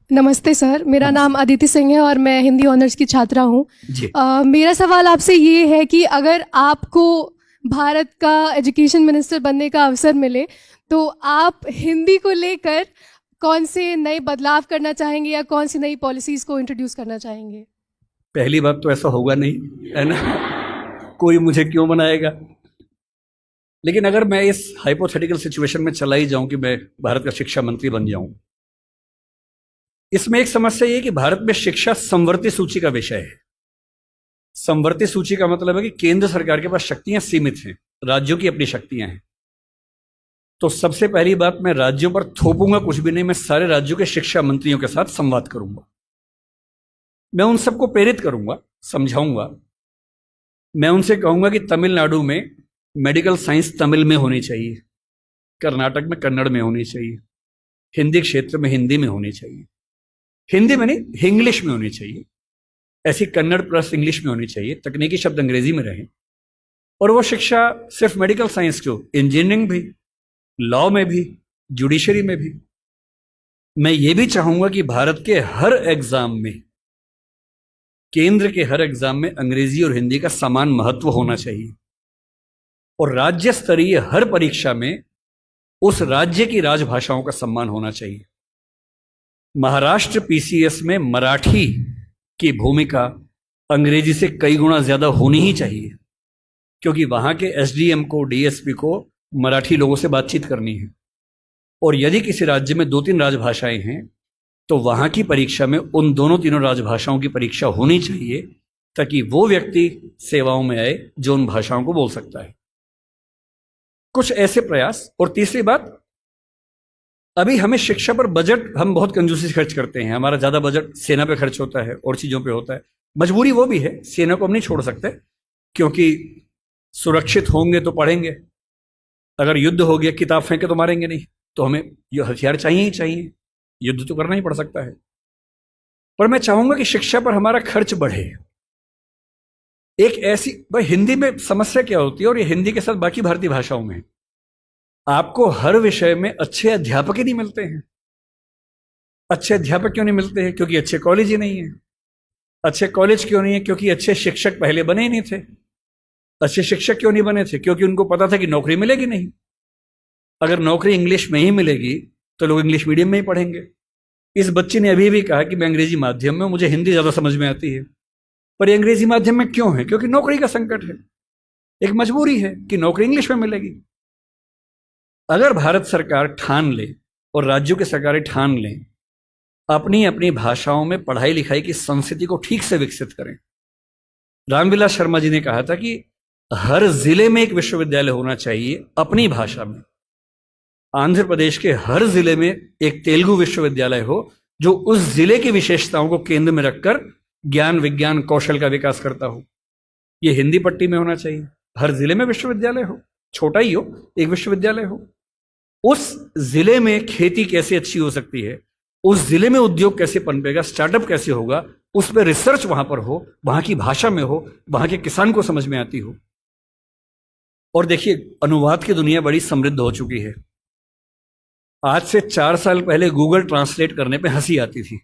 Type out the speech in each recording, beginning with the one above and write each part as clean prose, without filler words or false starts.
नमस्ते सर, मेरा नाम अदिति सिंह है और मैं हिंदी ऑनर्स की छात्रा हूँ। जी। मेरा सवाल आपसे ये है कि अगर आपको भारत का एजुकेशन मिनिस्टर बनने का अवसर मिले तो आप हिंदी को लेकर कौन से नए बदलाव करना चाहेंगे या कौन सी नई पॉलिसीज को इंट्रोड्यूस करना चाहेंगे? पहली बात तो ऐसा होगा नहीं, है ना। कोई मुझे क्यों बनाएगा। लेकिन अगर मैं इस हाइपोथेटिकल सिचुएशन में चला ही जाऊं कि मैं भारत का शिक्षा मंत्री बन जाऊं, इसमें एक समस्या ये है कि भारत में शिक्षा समवर्ती सूची का विषय है। समवर्ती सूची का मतलब है कि केंद्र सरकार के पास शक्तियां सीमित हैं, राज्यों की अपनी शक्तियां हैं। तो सबसे पहली बात, मैं राज्यों पर थोपूंगा कुछ भी नहीं, मैं सारे राज्यों के शिक्षा मंत्रियों के साथ संवाद करूंगा। मैं उन सबको प्रेरित करूंगा, समझाऊंगा। मैं उनसे कहूंगा कि तमिलनाडु में मेडिकल साइंस तमिल में होनी चाहिए, कर्नाटक में कन्नड़ में होनी चाहिए, हिंदी क्षेत्र में हिंदी में होनी चाहिए, हिंदी में नहीं इंग्लिश में होनी चाहिए, ऐसी कन्नड़ प्लस इंग्लिश में होनी चाहिए, तकनीकी शब्द अंग्रेजी में रहे। और वो शिक्षा सिर्फ मेडिकल साइंस क्यों, इंजीनियरिंग भी, लॉ में भी, जुडिशरी में भी। मैं ये भी चाहूंगा कि भारत के हर एग्जाम में, केंद्र के हर एग्जाम में अंग्रेजी और हिंदी का समान महत्व होना चाहिए। और राज्य स्तरीय हर परीक्षा में उस राज्य की राजभाषाओं का सम्मान होना चाहिए। महाराष्ट्र पीसीएस में मराठी की भूमिका अंग्रेजी से कई गुना ज्यादा होनी ही चाहिए, क्योंकि वहां के एसडीएम को, डीएसपी को मराठी लोगों से बातचीत करनी है। और यदि किसी राज्य में 2-3 राजभाषाएं हैं तो वहां की परीक्षा में उन दोनों तीनों राजभाषाओं की परीक्षा होनी चाहिए, ताकि वो व्यक्ति सेवाओं में आए जो उन भाषाओं को बोल सकता है। कुछ ऐसे प्रयास। और तीसरी बात, अभी हमें शिक्षा पर बजट हम बहुत कंजूसी से खर्च करते हैं। हमारा ज्यादा बजट सेना पे खर्च होता है और चीजों पे होता है। मजबूरी वो भी है, सेना को हम नहीं छोड़ सकते, क्योंकि सुरक्षित होंगे तो पढ़ेंगे, अगर युद्ध हो गया किताब फेंके तो मारेंगे नहीं, तो हमें ये हथियार चाहिए ही चाहिए, युद्ध तो करना ही पड़ सकता है। पर मैं चाहूंगा कि शिक्षा पर हमारा खर्च बढ़े। एक ऐसी भाई, हिंदी में समस्या क्या होती है, और ये हिंदी के साथ बाकी भारतीय भाषाओं में, आपको हर विषय में अच्छे अध्यापक ही नहीं मिलते हैं। अच्छे अध्यापक क्यों नहीं मिलते हैं? क्योंकि अच्छे कॉलेज ही नहीं है। अच्छे कॉलेज क्यों नहीं है? क्योंकि अच्छे शिक्षक पहले बने ही नहीं थे। अच्छे शिक्षक क्यों नहीं बने थे? क्योंकि उनको पता था कि नौकरी मिलेगी नहीं। अगर नौकरी इंग्लिश में ही मिलेगी तो लोग इंग्लिश मीडियम में ही पढ़ेंगे। इस बच्चे ने अभी भी कहा कि मैं अंग्रेजी माध्यम में, मुझे हिंदी ज्यादा समझ में आती है। पर ये अंग्रेजी माध्यम में क्यों है? क्योंकि नौकरी का संकट है, एक मजबूरी है कि नौकरी इंग्लिश में मिलेगी। अगर भारत सरकार ठान ले और राज्यों की सरकारें ठान लें, अपनी अपनी भाषाओं में पढ़ाई लिखाई की संस्कृति को ठीक से विकसित करें। रामविलास शर्मा जी ने कहा था कि हर जिले में एक विश्वविद्यालय होना चाहिए अपनी भाषा में। आंध्र प्रदेश के हर जिले में एक तेलुगु विश्वविद्यालय हो, जो उस जिले की विशेषताओं को केंद्र में रखकर ज्ञान, विज्ञान, कौशल का विकास करता हो। यह हिंदी पट्टी में होना चाहिए। हर जिले में विश्वविद्यालय हो, छोटा ही हो, एक विश्वविद्यालय हो। उस जिले में खेती कैसे अच्छी हो सकती है, उस जिले में उद्योग कैसे पनपेगा, स्टार्टअप कैसे होगा, उस पर रिसर्च वहां पर हो, वहां की भाषा में हो, वहां के किसान को समझ में आती हो। और देखिए, अनुवाद की दुनिया बड़ी समृद्ध हो चुकी है। आज से 4 साल पहले गूगल ट्रांसलेट करने पे हंसी आती थी।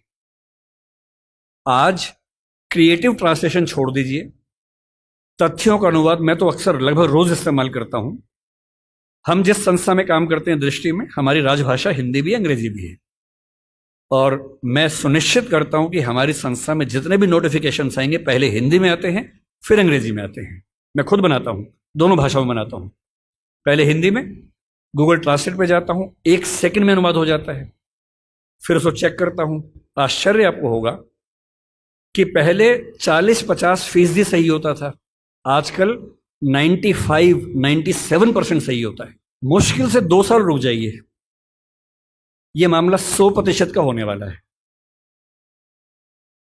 आज क्रिएटिव ट्रांसलेशन छोड़ दीजिए, तथ्यों का अनुवाद मैं तो अक्सर लगभग रोज इस्तेमाल करता हूं। हम जिस संस्था में काम करते हैं दृष्टि में, हमारी राजभाषा हिंदी भी, अंग्रेजी भी है। और मैं सुनिश्चित करता हूं कि हमारी संस्था में जितने भी नोटिफिकेशन आएंगे पहले हिंदी में आते हैं, फिर अंग्रेजी में आते हैं। मैं खुद बनाता हूं, दोनों भाषाओं में बनाता हूं। पहले हिंदी में, गूगल ट्रांसलेट पे जाता हूं, 1 सेकंड में अनुवाद हो जाता है। फिर उसको चेक करता हूं। आश्चर्य आपको होगा कि पहले 40-50% सही होता था, आजकल 95-97% सही होता है। मुश्किल से 2 साल रुक जाइए, यह मामला 100% का होने वाला है।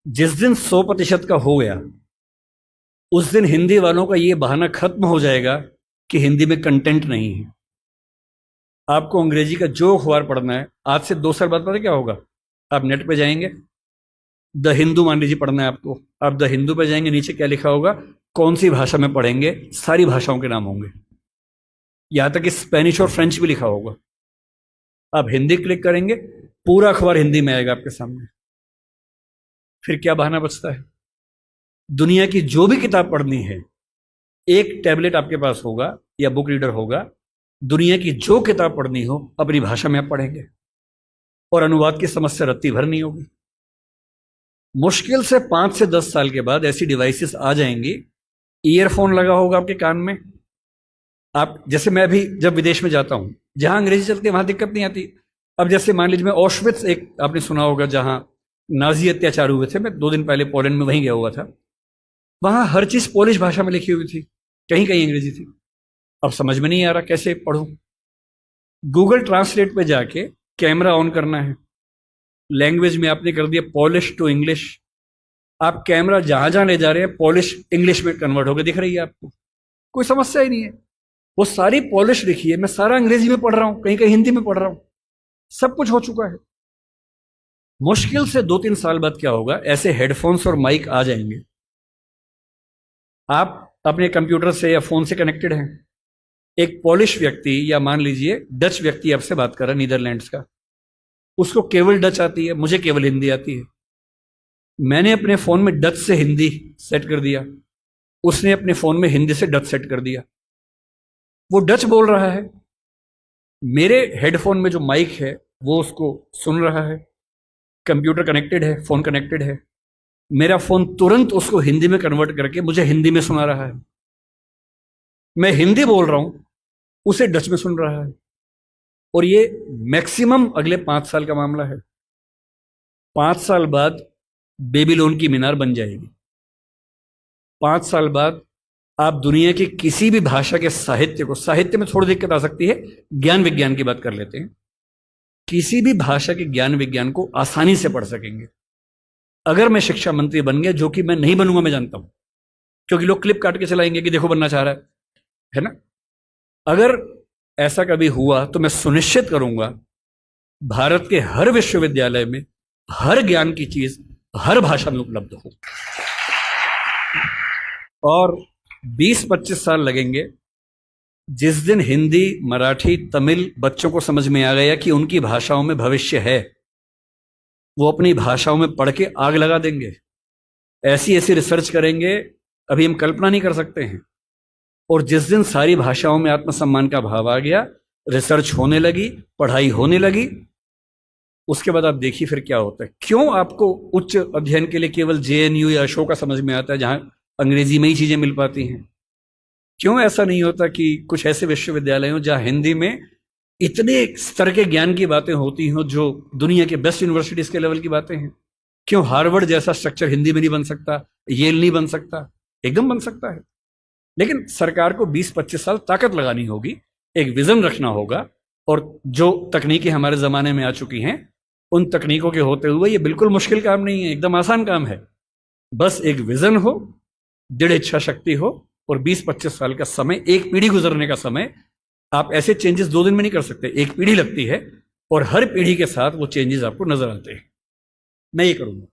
जिस दिन 100% का हो गया, उस दिन हिंदी वालों का यह बहाना खत्म हो जाएगा कि हिंदी में कंटेंट नहीं है। आपको अंग्रेजी का जो अखबार पढ़ना है, आज से 2 साल बाद पता क्या होगा? आप नेट पे जाएंगे, द हिंदू मान लीजिए पढ़ना है आपको, आप द हिंदू पे जाएंगे, नीचे क्या लिखा होगा, कौन सी भाषा में पढ़ेंगे, सारी भाषाओं के नाम होंगे, यहां तक कि स्पेनिश और फ्रेंच भी लिखा होगा। आप हिंदी क्लिक करेंगे, पूरा अखबार हिंदी में आएगा आपके सामने। फिर क्या बहाना बचता है? दुनिया की जो भी किताब पढ़नी है, एक टैबलेट आपके पास होगा या बुक रीडर होगा, दुनिया की जो किताब पढ़नी हो अपनी भाषा में आप पढ़ेंगे और अनुवाद की समस्या रत्ती भर नहीं होगी। मुश्किल से 5 से 10 साल के बाद ऐसी डिवाइसेस आ जाएंगी, ईयरफोन लगा होगा आपके कान में, आप जैसे मैं भी जब विदेश में जाता हूं, जहां अंग्रेजी चलती है वहां दिक्कत नहीं आती। अब जैसे मान लीजिए मैं ऑशविट्स, एक आपने सुना होगा जहां नाजी अत्याचार हुए थे, मैं 2 दिन पहले पोलैंड में वहीं गया हुआ था, वहां हर चीज पोलिश भाषा में लिखी हुई थी, कहीं कहीं अंग्रेजी थी। अब समझ में नहीं आ रहा कैसे पढ़ूं। गूगल ट्रांसलेट पे जाके कैमरा ऑन करना है, लैंग्वेज में आपने कर दिया पॉलिश टू इंग्लिश, आप कैमरा जहां जहां ले जा रहे हैं पॉलिश इंग्लिश में कन्वर्ट होकर दिख रही है आपको, कोई समस्या ही नहीं है। वो सारी पॉलिश लिखी है, मैं सारा अंग्रेजी में पढ़ रहा हूं, कहीं कहीं हिंदी में पढ़ रहा हूं, सब कुछ हो चुका है। मुश्किल से 2-3 साल बाद क्या होगा, ऐसे हेडफोन्स और माइक आ जाएंगे, आप अपने कंप्यूटर से या फोन से कनेक्टेड हैं, एक पॉलिश व्यक्ति या मान लीजिए डच व्यक्ति आपसे बात कर रहा है, नीदरलैंड्स का, उसको केवल डच आती है, मुझे केवल हिंदी आती है। मैंने अपने फोन में डच से हिंदी सेट कर दिया, उसने अपने फोन में हिंदी से डच सेट कर दिया, वो डच बोल रहा है, मेरे हेडफोन में जो माइक है वो उसको सुन रहा है, कंप्यूटर कनेक्टेड है, फोन कनेक्टेड है, मेरा फोन तुरंत उसको हिंदी में कन्वर्ट करके मुझे हिंदी में सुना रहा है। मैं हिंदी बोल रहा हूं, उसे डच में सुन रहा है। और ये मैक्सिमम अगले 5 साल का मामला है। 5 साल बाद बेबीलोन की मीनार बन जाएगी। 5 साल बाद आप दुनिया की किसी भी भाषा के साहित्य को, साहित्य में थोड़ी दिक्कत आ सकती है, ज्ञान विज्ञान की बात कर लेते हैं, किसी भी भाषा के ज्ञान विज्ञान को आसानी से पढ़ सकेंगे। अगर मैं शिक्षा मंत्री बन गया, जो कि मैं नहीं बनूंगा, मैं जानता हूं, क्योंकि लोग क्लिप काट के चलाएंगे कि देखो बनना चाह रहा है ना। अगर ऐसा कभी हुआ तो मैं सुनिश्चित करूंगा भारत के हर विश्वविद्यालय में हर ज्ञान की चीज हर भाषा में उपलब्ध हो। और 20-25 साल लगेंगे, जिस दिन हिंदी, मराठी, तमिल बच्चों को समझ में आ गया कि उनकी भाषाओं में भविष्य है, वो अपनी भाषाओं में पढ़ के आग लगा देंगे, ऐसी ऐसी रिसर्च करेंगे अभी हम कल्पना नहीं कर सकते हैं। और जिस दिन सारी भाषाओं में आत्मसम्मान का भाव आ गया, रिसर्च होने लगी, पढ़ाई होने लगी, उसके बाद आप देखिए फिर क्या होता है। क्यों आपको उच्च अध्ययन के लिए केवल JNU या अशोका समझ में आता है जहां अंग्रेजी में ही चीजें मिल पाती हैं? क्यों ऐसा नहीं होता कि कुछ ऐसे विश्वविद्यालय हो जहां हिंदी में इतने स्तर के ज्ञान की बातें होती हों जो दुनिया के बेस्ट यूनिवर्सिटीज के लेवल की बातें हैं? क्यों हार्वर्ड जैसा स्ट्रक्चर हिंदी में नहीं बन सकता, येल नहीं बन सकता? एकदम बन सकता है। लेकिन सरकार को 20-25 साल ताकत लगानी होगी, एक विजन रखना होगा, और जो तकनीकें हमारे ज़माने में आ चुकी हैं उन तकनीकों के होते हुए ये बिल्कुल मुश्किल काम नहीं है, एकदम आसान काम है। बस एक विजन हो, दृढ़ इच्छा शक्ति हो, और 20-25 साल का समय, एक पीढ़ी गुजरने का समय। आप ऐसे चेंजेस 2 दिन में नहीं कर सकते, एक पीढ़ी लगती है, और हर पीढ़ी के साथ वो चेंजेस आपको नजर आते हैं। मैं ये करूँगा।